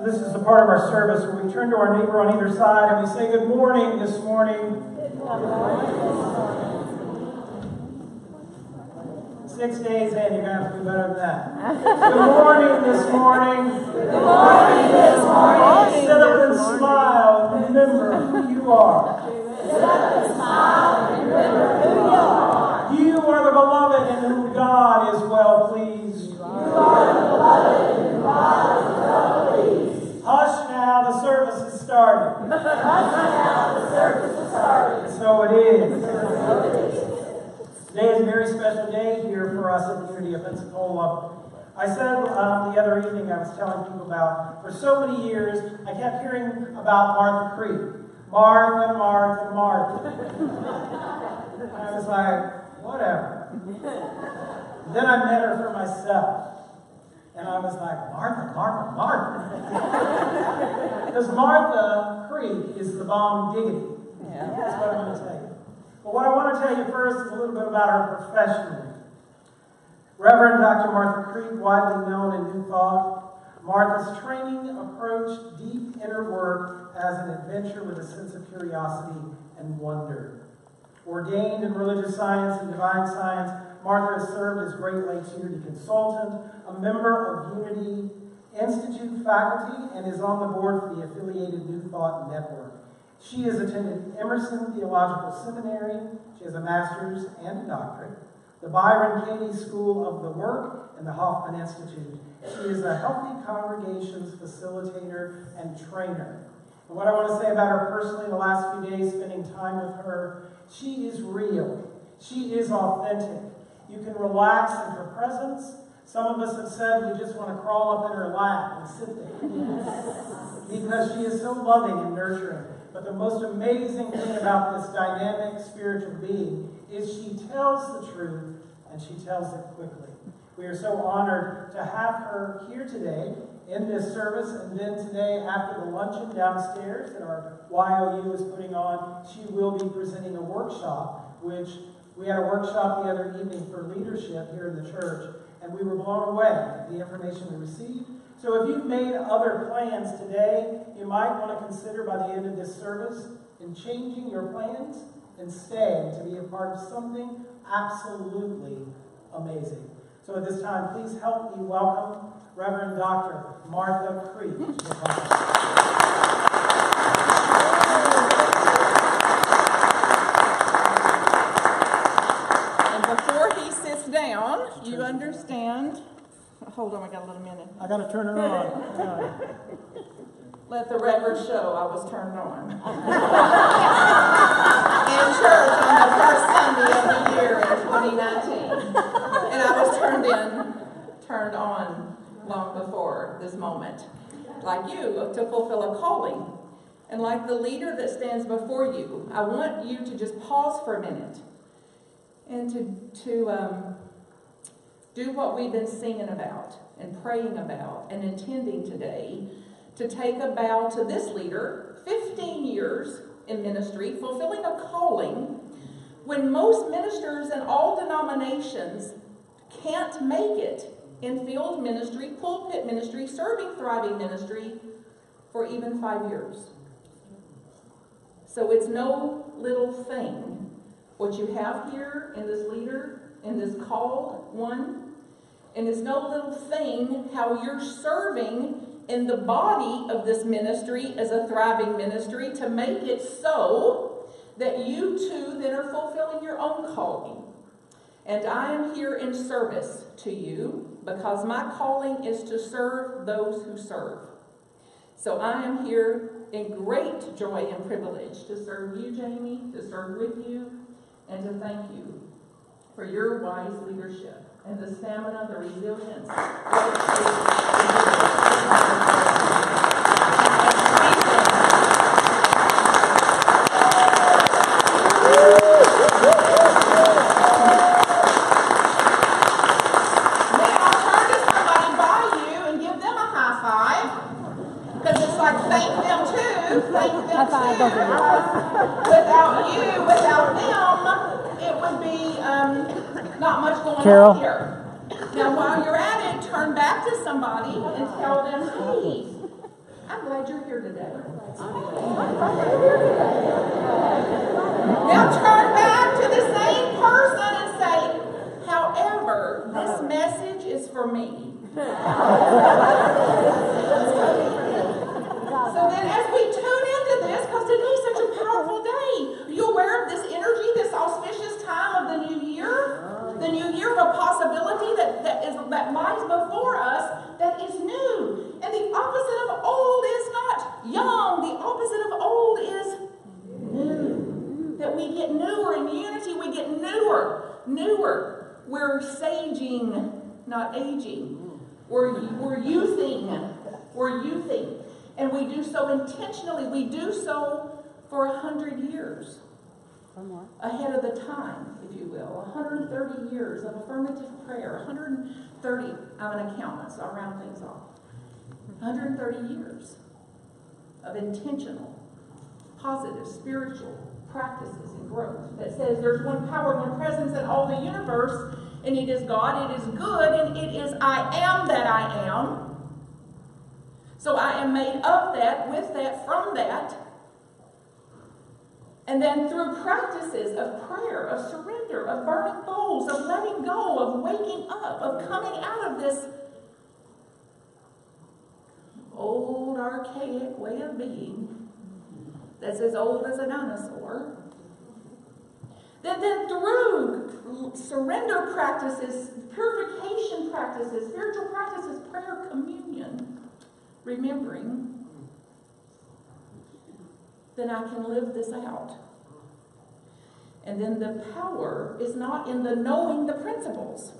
This is the part of our service where we turn to our neighbor on either side and we say, good morning this morning. 6 days in, you're going to have to do better than that. Good morning this morning. Good morning this morning. Sit up and smile and remember who you are. Sit up and smile and remember who you are. You are the beloved in whom God is well pleased. You are the beloved in whom God is well pleased. Hush now, the service is starting. Hush now, the service is starting. So it is. So it is. Today is a very special day here for us at the Unity of Pensacola. I said the other evening, I was telling people about, for so many years, I kept hearing about Martha Creek. Martha, Martha, Martha. And I was like, whatever. Then I met her for myself. And I was like, Martha, Martha, Martha. Because Martha Creek is the bomb diggity. Yeah. That's what I'm going to tell you. But what I want to tell you first is a little bit about her professionally. Reverend Dr. Martha Creek, widely known in New Thought, Martha's training approached deep inner work as an adventure with a sense of curiosity and wonder. Ordained in religious science and divine science, Martha has served as Great Lakes Unity consultant, a member of Unity Institute faculty, and is on the board for the affiliated New Thought Network. She has attended Emerson Theological Seminary. She has a master's and a doctorate, the Byron Katie School of the Work, and the Hoffman Institute. She is a Healthy Congregations facilitator and trainer. And what I want to say about her personally, the last few days spending time with her, she is real. She is authentic. You can relax in her presence. Some of us have said we just want to crawl up in her lap and sit there. Because she is so loving and nurturing. But the most amazing thing about this dynamic spiritual being is she tells the truth, and she tells it quickly. We are so honored to have her here today in this service, and then today after the luncheon downstairs that our YOU is putting on, she will be presenting a workshop, which we had a workshop the other evening for leadership here in the church, and we were blown away at the information we received. So if you've made other plans today, you might want to consider by the end of this service in changing your plans and staying to be a part of something absolutely amazing. So at this time, please help me welcome Reverend Dr. Martha Creek to the conference. You understand? Hold on, I got a little minute. I got to turn her on. Let the record show I was turned on. In church on the first Sunday of the year in 2019. And I was turned on long before this moment. Like you, to fulfill a calling. And like the leader that stands before you, I want you to just pause for a minute and to do what we've been singing about and praying about and intending today, to take a bow to this leader, 15 years in ministry, fulfilling a calling when most ministers in all denominations can't make it in field ministry, pulpit ministry, serving thriving ministry for even 5 years. So it's no little thing what you have here in this leader, in this called one. And it's no little thing how you're serving in the body of this ministry as a thriving ministry to make it so that you too then are fulfilling your own calling. And I am here in service to you because my calling is to serve those who serve. So I am here in great joy and privilege to serve you, Jamie, to serve with you, and to thank you for your wise leadership and the stamina, the resilience. Without you, without them, it would be not much going on here. Now, while you're at it, turn back to somebody and tell them, hey, I'm glad you're here today. Now turn back to the same person and say, however, this message is for me. So then as we tune into this, because today's such a powerful day, are you aware of this energy, this auspicious time of the new year? The new year of a possibility that lies before us that is new. And the opposite of old is not young. The opposite of old is new. That we get newer in unity, we get newer. We're saging, not aging. We're youthing. And we do so intentionally. We do so for 100 years. Ahead of the time, if you will. 130 years of affirmative prayer. 130, I'm an accountant, so I round things off. 130 years of intentional, positive, spiritual practices and growth that says there's one power, one presence in all the universe, and it is God, it is good, and it is I am that I am. So I am made of that, with that, from that. And then through practices of prayer, of surrender, of burning bowls, of letting go, of waking up, of coming out of this old archaic way of being that's as old as a dinosaur. Then through surrender practices, purification practices, spiritual practices, prayer, communion, remembering, then I can live this out. And then the power is not in the knowing the principles.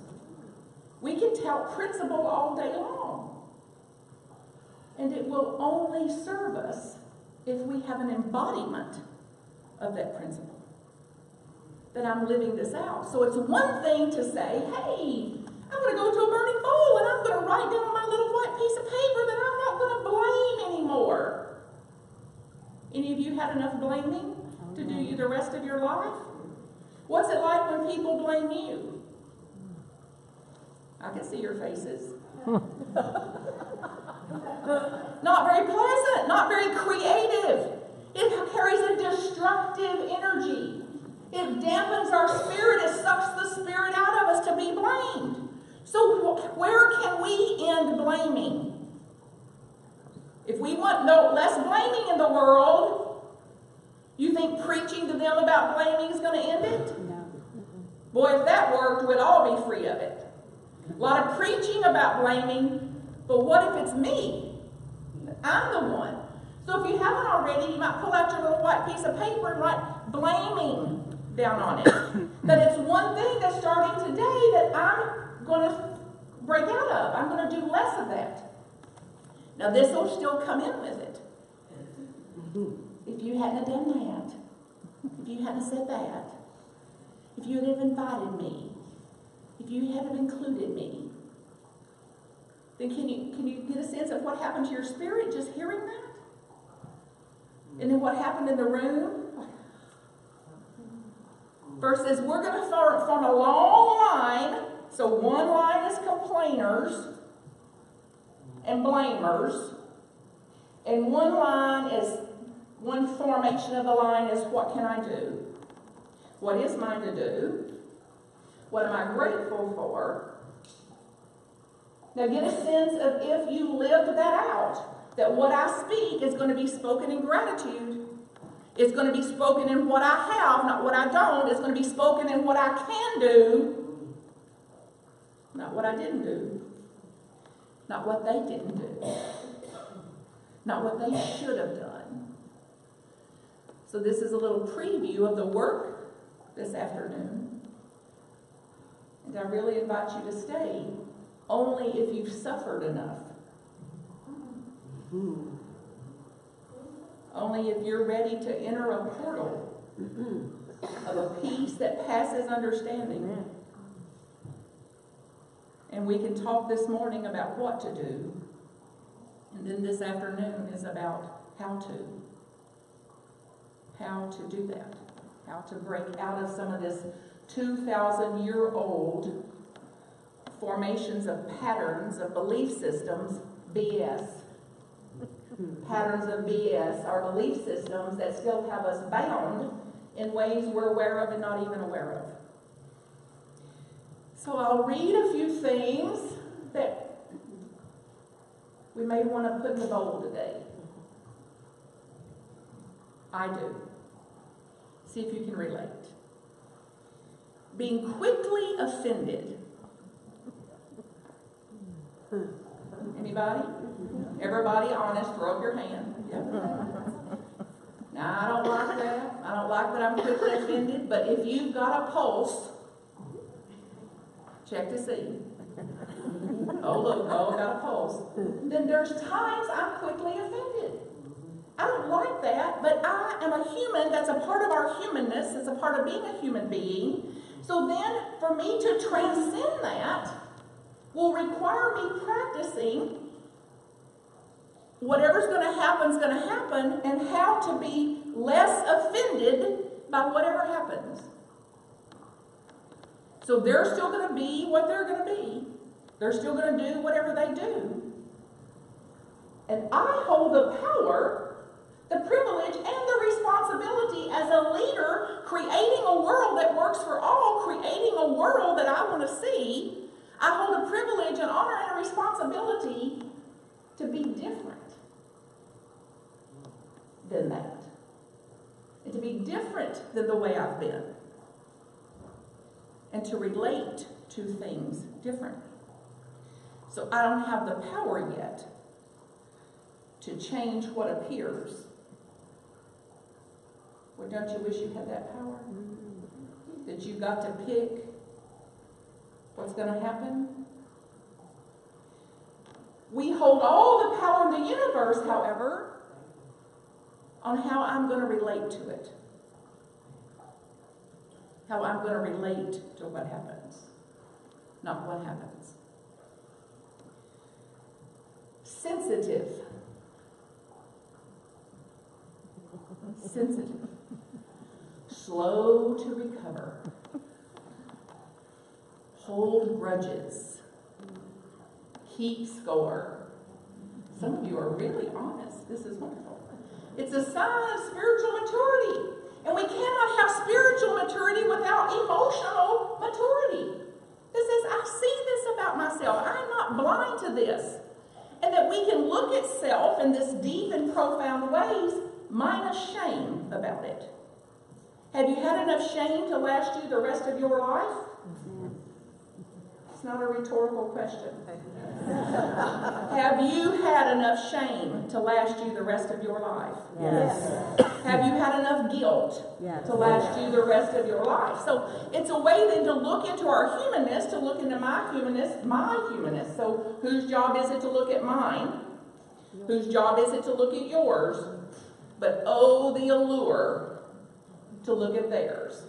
We can tout principle all day long. And it will only serve us if we have an embodiment of that principle. That I'm living this out. So it's one thing to say, hey, I'm going to go to a burning bowl and I'm going to write down on my little white piece of paper that I'm not going to blame anymore. Any of you had enough blaming to do you the rest of your life? What's it like when people blame you? I can see your faces. Not very pleasant, not very creative. It carries a destructive energy. It dampens our spirit. It sucks the spirit out of us to be blamed. So where can we end blaming? If we want less blaming in the world, you think preaching to them about blaming is going to end it? No. Boy, if that worked, we'd all be free of it. A lot of preaching about blaming, but what if it's me? I'm the one. So if you haven't already, you might pull out your little white piece of paper and write blaming down on it. That it's one thing that's starting today that I'm going to break out of. I'm going to do less of that. Now this will still come in with it. If you hadn't done that, if you hadn't said that, if you had invited me, if you hadn't included me, then can you get a sense of what happened to your spirit just hearing that? And then what happened in the room? Versus we're going to form a long line. So one line is complainers and blamers. And one formation of the line is what can I do? What is mine to do? What am I grateful for? Now get a sense of if you lived that out, that what I speak is going to be spoken in gratitude. It's going to be spoken in what I have, not what I don't. It's going to be spoken in what I can do, not what I didn't do. Not what they didn't do. Not what they should have done. So this is a little preview of the work this afternoon. And I really invite you to stay only if you've suffered enough. Only if you're ready to enter a portal of a peace that passes understanding. And we can talk this morning about what to do. And then this afternoon is about how to. How to do that. How to break out of some of this 2,000-year-old formations of patterns, of belief systems, BS. patterns of BS, our belief systems that still have us bound in ways we're aware of and not even aware of. So I'll read a few things that we may want to put in the bowl today. I do. See if you can relate. Being quickly offended. Anybody? Everybody honest, throw up your hand. Yep. Now, I don't like that. I don't like that I'm quickly offended, but if you've got a pulse, check to see. Oh, look, I got a pulse. Then there's times I'm quickly offended. I don't like that, but I am a human. That's a part of our humanness. It's a part of being a human being. So then, for me to transcend that will require me practicing whatever's going to happen, and how to be less offended by whatever happens. So they're still going to be what they're going to be. They're still going to do whatever they do. And I hold the power, the privilege, and the responsibility as a leader, creating a world that works for all, creating a world that I want to see. I hold a privilege, an honor, and a responsibility to be different than that. And to be different than the way I've been. And to relate to things differently. So I don't have the power yet to change what appears. Well, don't you wish you had that power? That you got to pick what's going to happen? We hold all the power in the universe, however, on how I'm going to relate to it. How I'm going to relate to what happens, not what happens. Sensitive. Sensitive. Slow to recover. Hold grudges. Keep score. Some of you are really honest. This is wonderful. It's a sign of spiritual maturity. And we cannot have spiritual maturity without emotional maturity. This is, I see this about myself. I'm not blind to this. And that we can look at self in this deep and profound ways, minus shame about it. Have you had enough shame to last you the rest of your life? It's not a rhetorical question. Have you had enough shame to last you the rest of your life? Yes. Have you had enough guilt to last you the rest of your life? So it's a way then to look into our humanness, to look into my humanness. So whose job is it to look at mine? Whose job is it to look at yours? But oh, the allure to look at theirs.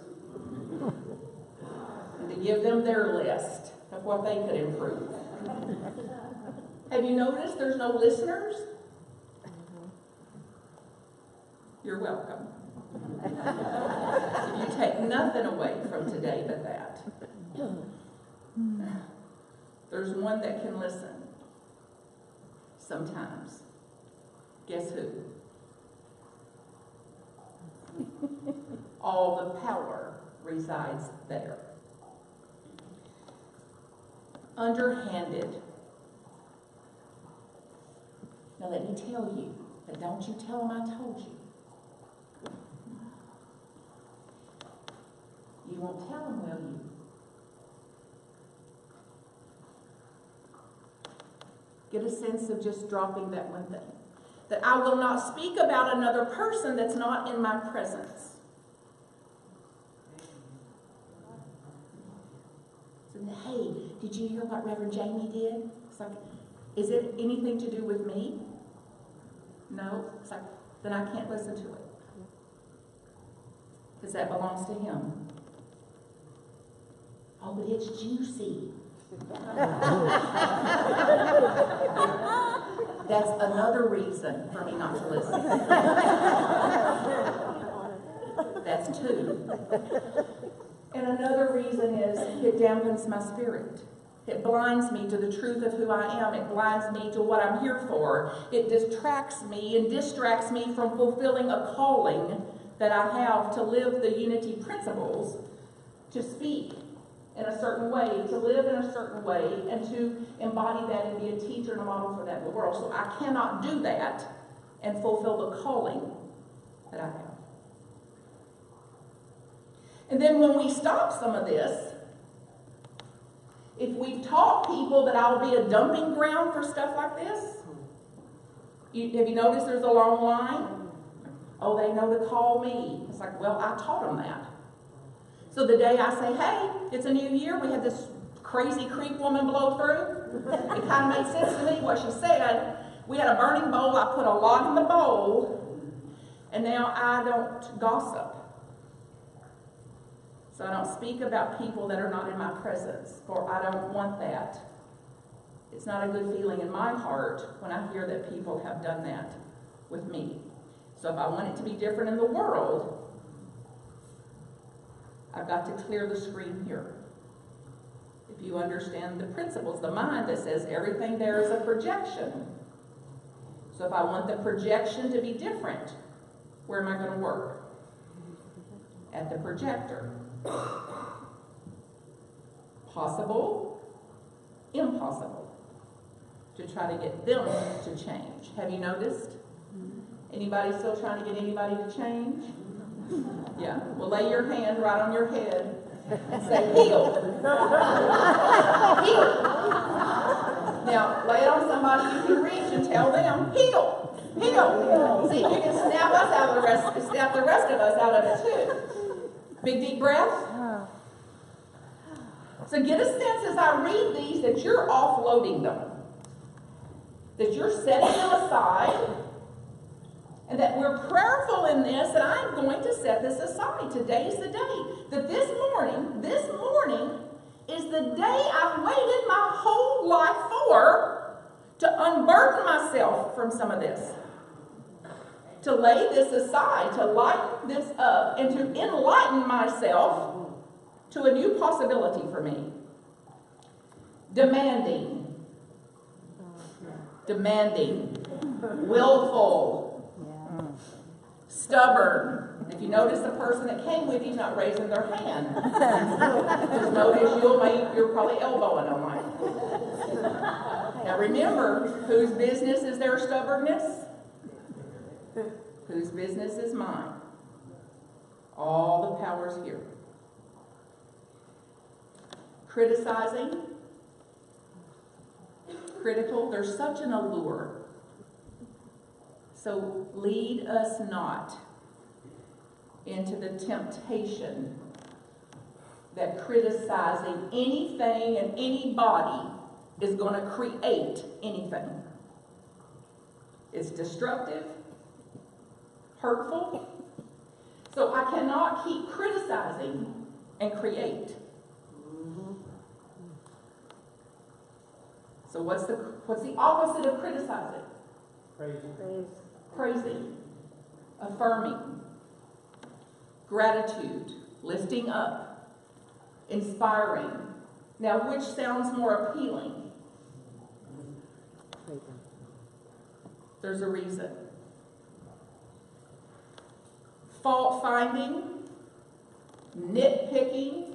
And to give them their list of what they could improve. Have you noticed there's no listeners? You're welcome. You take nothing away from today but that. There's one that can listen. Sometimes. Guess who? All the power resides there. Underhanded. Now let me tell you, but don't you tell them I told you. You won't tell them, will you? Get a sense of just dropping that one thing. That I will not speak about another person that's not in my presence. So, hey, did you hear what Reverend Jamie did? It's like, is it anything to do with me? No. It's like, then I can't listen to it. Because that belongs to him. Oh, but it's juicy. That's another reason for me not to listen. That's two. And another reason is it dampens my spirit. It blinds me to the truth of who I am. It blinds me to what I'm here for. It distracts me and distracts me from fulfilling a calling that I have to live the unity principles, to speak in a certain way, to live in a certain way, and to embody that and be a teacher and a model for that in the world. So I cannot do that and fulfill the calling that I have. And then when we stop some of this, if we've taught people that I'll be a dumping ground for stuff like this, have you noticed there's a long line? Oh, they know to call me. It's like, well, I taught them that. So the day I say, hey, it's a new year, we had this crazy creep woman blow through, it kind of made sense to me what she said. We had a burning bowl, I put a log in the bowl, and now I don't gossip. So I don't speak about people that are not in my presence, for I don't want that. It's not a good feeling in my heart when I hear that people have done that with me. So if I want it to be different in the world, I've got to clear the screen here. If you understand the principles, the mind that says everything there is a projection. So if I want the projection to be different, where am I going to work? At the projector. Possible, impossible, to try to get them to change. Have you noticed? Anybody still trying to get anybody to change? Yeah. Well, lay your hand right on your head and say, heal. Heal. Now, lay it on somebody you can reach and tell them, heal. Heal. See, you can snap us out of the rest, snap the rest of us out of it too. Big deep breath. So get a sense as I read these that you're offloading them. That you're setting them aside. And that we're prayerful in this, that I'm going to set this aside. Today's the day. That this morning is the day I've waited my whole life for, to unburden myself from some of this. To lay this aside, to lighten this up, and to enlighten myself to a new possibility for me. Demanding. Willful. Stubborn. If you notice the person that came with you's not raising their hand. Just notice you're probably elbowing them like. Now remember, whose business is their stubbornness? Whose business is mine? All the power's here. Criticizing. Critical. There's such an allure. So lead us not into the temptation that criticizing anything and anybody is going to create anything. It's destructive, hurtful. So I cannot keep criticizing and create. So what's the opposite of criticizing? Praising, affirming, gratitude, lifting up, inspiring. Now, which sounds more appealing? There's a reason. Fault finding, nitpicking,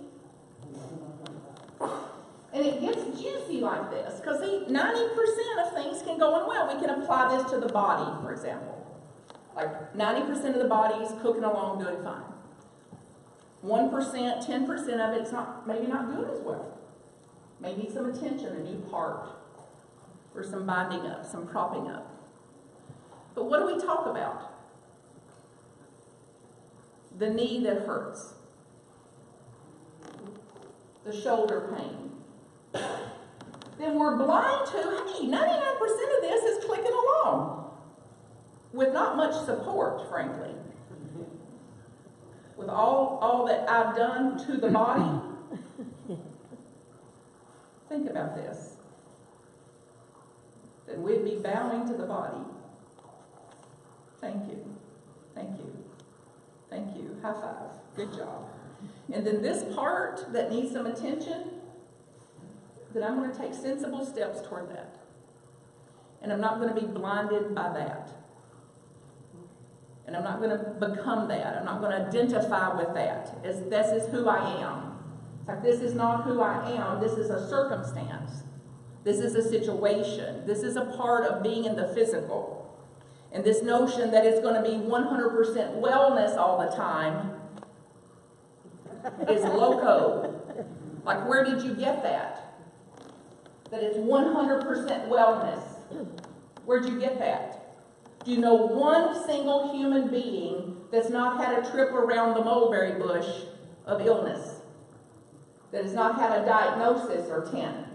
and it gets juicy like this, because 90% of things can go in well. We can apply this to the body, for example. Like 90% of the body is cooking along doing fine. 1%, 10% of it's maybe not doing as well. Maybe some attention, a new part, or some binding up, some propping up. But what do we talk about? The knee that hurts. The shoulder pain. Then we're blind to, hey, 99% of this is clicking along with not much support, frankly. With all that I've done to the body. Think about this. That we'd be bowing to the body. Thank you. Thank you. Thank you. High five. Good job. And then this part that needs some attention, then I'm going to take sensible steps toward that. And I'm not going to be blinded by that. And I'm not going to become that. I'm not going to identify with that. As this is who I am. It's like, this is not who I am. This is a circumstance. This is a situation. This is a part of being in the physical. And this notion that it's going to be 100% wellness all the time is loco. Like, where did you get that? That it's 100% wellness. Where'd you get that? Do you know one single human being that's not had a trip around the mulberry bush of illness? That has not had a diagnosis or 10?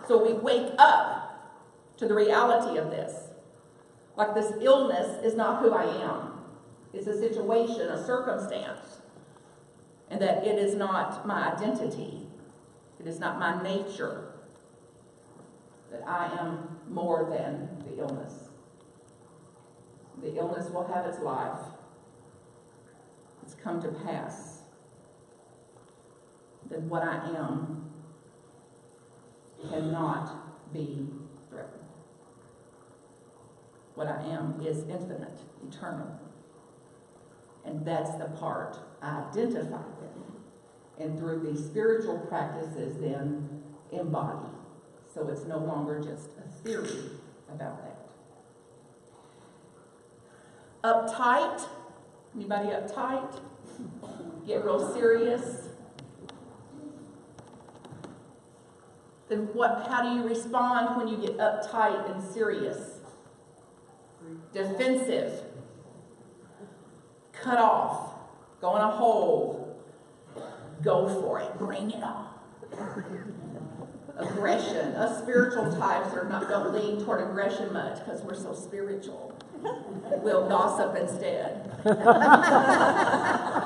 So we wake up to the reality of this. Like, this illness is not who I am. It's a situation, a circumstance. And that it is not my identity. It is not my nature. That I am more than the illness. The illness will have its life. It's come to pass. Then what I am cannot be threatened. What I am is infinite, eternal. And that's the part I identify with. And through these spiritual practices then embody. So it's no longer just a theory about that. Uptight. Anybody uptight? Get real serious. Then how do you respond when you get uptight and serious? Defensive. Cut off. Go in a hole. Go for it. Bring it on. Aggression. Us spiritual types don't lean toward aggression much because we're so spiritual. We'll gossip instead. Or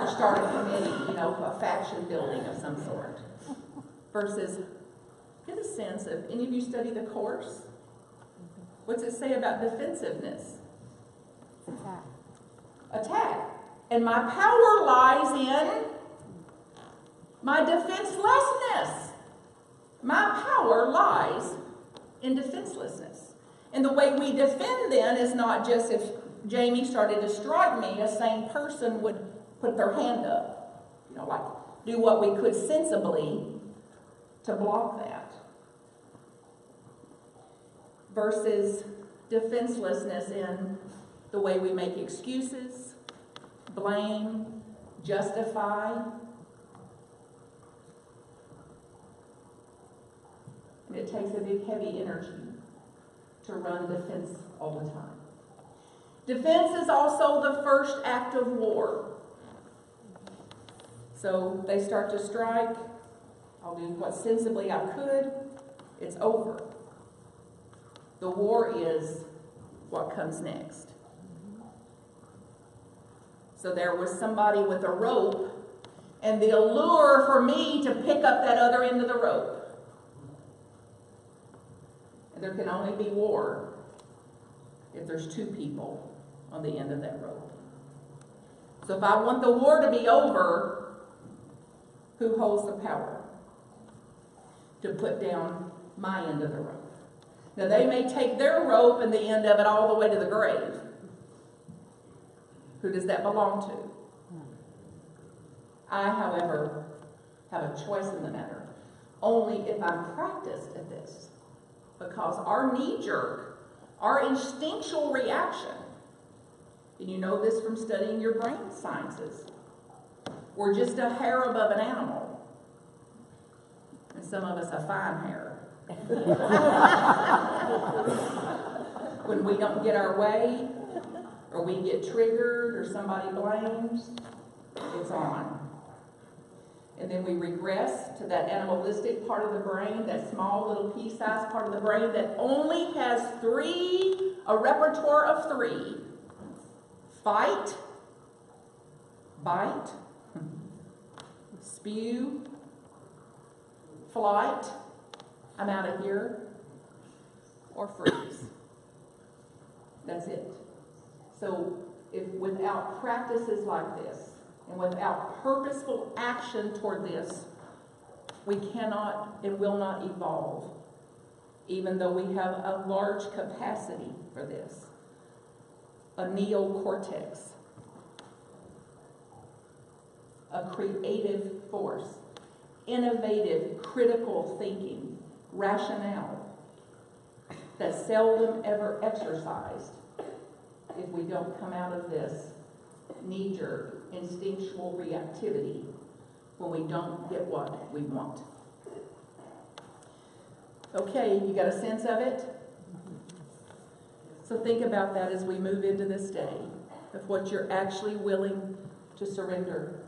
start a committee, a faction building of some sort. Versus, get a sense of, any of you study the course? What's it say about defensiveness? Attack. And my power lies in my defenselessness. My power lies in defenselessness. And the way we defend then is not just if Jamie started to strike me, a sane person would put their hand up. Like do what we could sensibly to block that. Versus defenselessness in the way we make excuses, blame, justify. And it takes a big, heavy energy to run defense all the time. Defense is also the first act of war. So they start to strike. I'll do what sensibly I could. It's over. The war is what comes next. So there was somebody with a rope, and the allure for me to pick up that other end of the rope. And there can only be war if there's two people on the end of that rope. So if I want the war to be over, who holds the power to put down my end of the rope? Now they may take their rope and the end of it all the way to the grave. Who does that belong to? I, however, have a choice in the matter. Only if I'm practiced at this. Because our knee-jerk, our instinctual reaction, and you know this from studying your brain sciences, we're just a hair above an animal. And some of us a fine hair. When we don't get our way, or we get triggered, or somebody blames, it's on. And then we regress to that animalistic part of the brain, that small little pea-sized part of the brain that only has a repertoire of 3. Fight, bite, spew, flight, I'm out of here, or freeze. That's it. So if without practices like this, and without purposeful action toward this, We cannot and will not evolve, even though we have a large capacity for this. A neocortex, a creative force, innovative, critical thinking, rationale, that's seldom ever exercised if we don't come out of this knee-jerk, instinctual reactivity when we don't get what we want. Okay, you got a sense of it? So think about that as we move into this day, of what you're actually willing to surrender.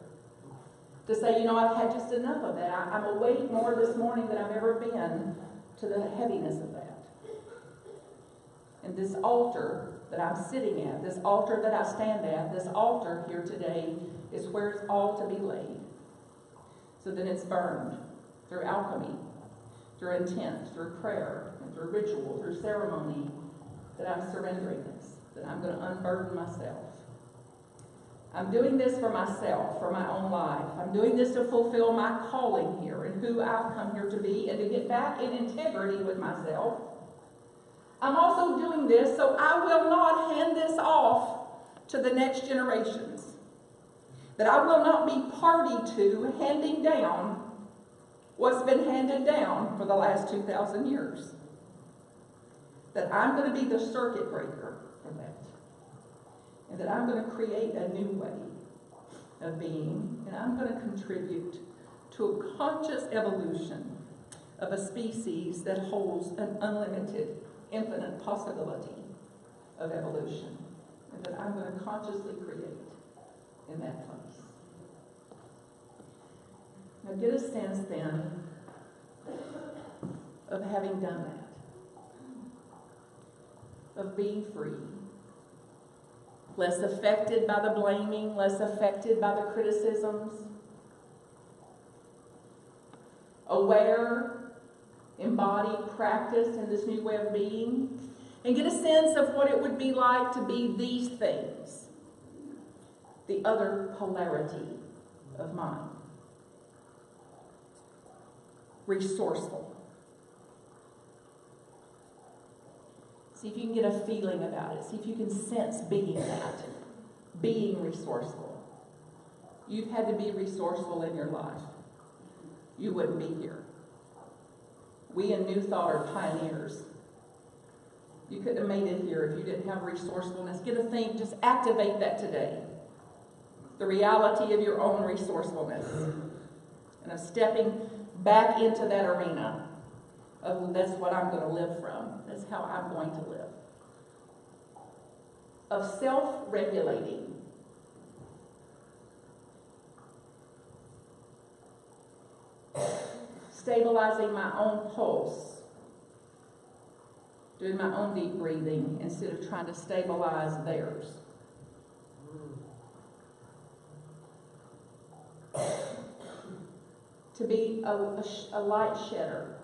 To say, I've had just enough of that. I'm awake more this morning than I've ever been to the heaviness of that. And this altar that I'm sitting at, this altar that I stand at, this altar here today is where it's all to be laid. So then it's burned through alchemy, through intent, through prayer, and through ritual, through ceremony, that I'm surrendering this, that I'm going to unburden myself. I'm doing this for myself, for my own life. I'm doing this to fulfill my calling here and who I've come here to be and to get back in integrity with myself. I'm also doing this so I will not hand this off to the next generations. That I will not be party to handing down what's been handed down for the last 2,000 years. That I'm going to be the circuit breaker for that. And that I'm going to create a new way of being, and I'm going to contribute to a conscious evolution of a species that holds an unlimited, infinite possibility of evolution, and that I'm going to consciously create in that place. Now get a sense then of having done that, of being free, less affected by the blaming, less affected by the criticisms, aware, embodied, practice in this new way of being, and get a sense of what it would be like to be these things, the other polarity of mind. Resourceful. See if you can get a feeling about it. See if you can sense being that. Being resourceful. You've had to be resourceful in your life. You wouldn't be here. We in New Thought are pioneers. You couldn't have made it here if you didn't have resourcefulness. Get a think, just activate that today. The reality of your own resourcefulness. And of stepping back into that arena of that's what I'm going to live from. That's how I'm going to live. Of self-regulating. Stabilizing my own pulse. Doing my own deep breathing instead of trying to stabilize theirs. To be a light shedder.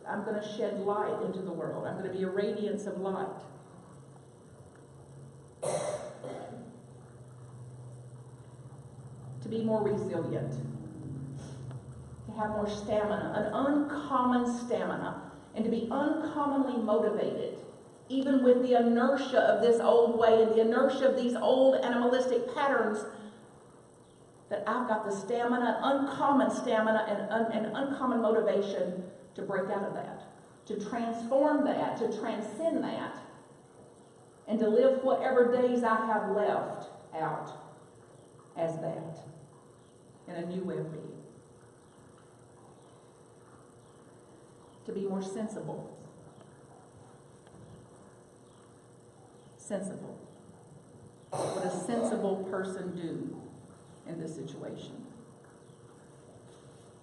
I'm going to shed light into the world. I'm going to be a radiance of light. To be more resilient. To have more stamina, an uncommon stamina. And to be uncommonly motivated. Even with the inertia of this old way and the inertia of these old animalistic patterns. That I've got the stamina, uncommon stamina and uncommon motivation to break out of that, to transform that, to transcend that, and to live whatever days I have left out as that, in a new way of being. To be more sensible. Sensible. What a sensible person do in this situation?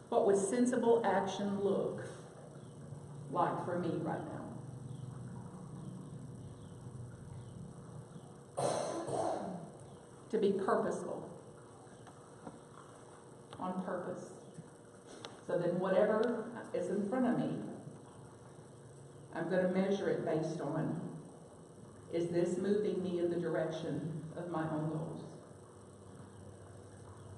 What would sensible action look like for me right now? To be purposeful. On purpose. So then whatever is in front of me, I'm going to measure it based on, is this moving me in the direction of my own goals?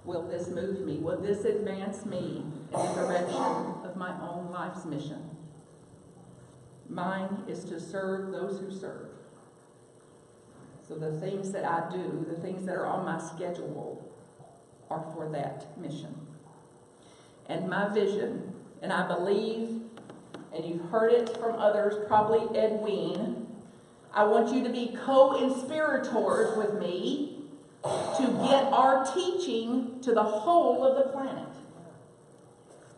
Will this move me? Will this advance me in the direction of my own life's mission. Mine is to serve those who serve. So the things that I do, the things that are on my schedule, are for that mission. And my vision, and I believe, and you've heard it from others, probably Edwin, I want you to be co-inspirators with me to get our teaching to the whole of the planet.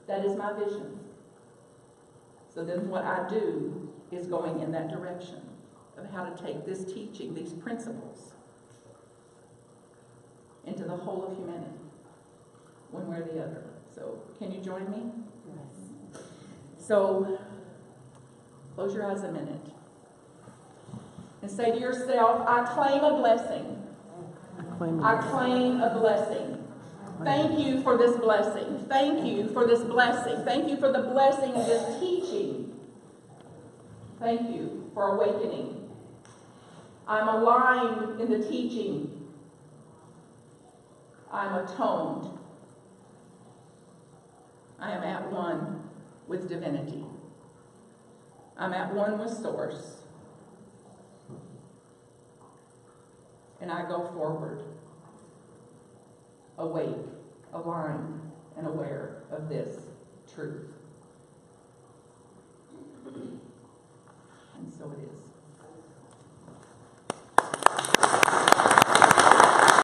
That is my vision. So then what I do is going in that direction of how to take this teaching, these principles, into the whole of humanity, one way or the other. So, can you join me? Yes. So, close your eyes a minute. And say to yourself, I claim a blessing. I claim a blessing. Thank you for this blessing. Thank you for this blessing. Thank you for the blessing of this teaching. Thank you for awakening. I'm aligned in the teaching. I'm atoned. I am at one with divinity. I'm at one with Source. And I go forward, awake, aligned, and aware of this truth. And so it is.